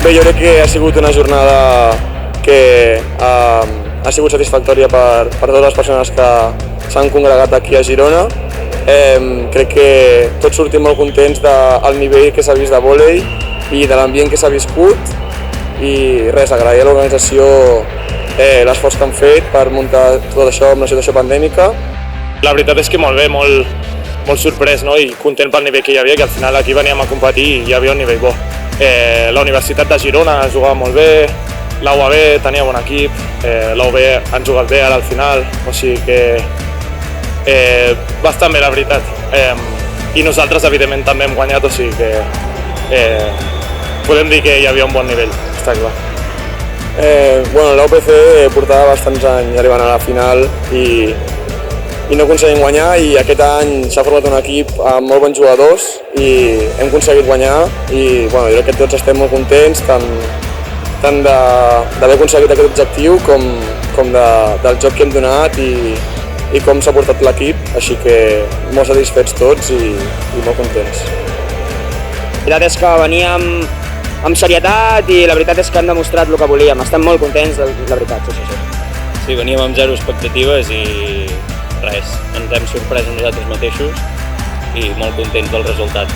Bé, jo crec que ha sigut una jornada que ha sigut satisfactòria per totes les persones que s'han congregat aquí a Girona. Crec que tots sortim molt contents del nivell que s'ha vist de vòlei i de l'ambient que s'ha viscut, i res, agrair a l'organització l'esforç que han fet per muntar tot això amb la situació pandèmica. La veritat és que molt bé, molt sorprès, no? I content pel nivell que hi havia, que al final aquí veníem a competir i hi havia un nivell bo. La Universitat de Girona jugava molt bé, la UAB tenia bon equip, la UB han jugat bé ara al final, o sigui que bastant bé, la veritat. I nosaltres evidentment també hem guanyat, o sigui que podem dir que hi havia un bon nivell, està clar. La UPC portava bastants anys arribant a la final i no aconseguim guanyar, i aquest any s'ha format un equip amb molt bons jugadors i hem aconseguit guanyar, i jo crec que tots estem molt contents tant d'haver aconseguit aquest objectiu com del joc que hem donat i com s'ha portat l'equip, així que molt satisfets tots i molt contents. La veritat és que veníem amb serietat i la veritat és que hem demostrat el que volíem. Estem molt contents, la veritat. Sí, veníem amb zero expectatives i res, ens hem sorprès a nosaltres mateixos i molt contents del resultat.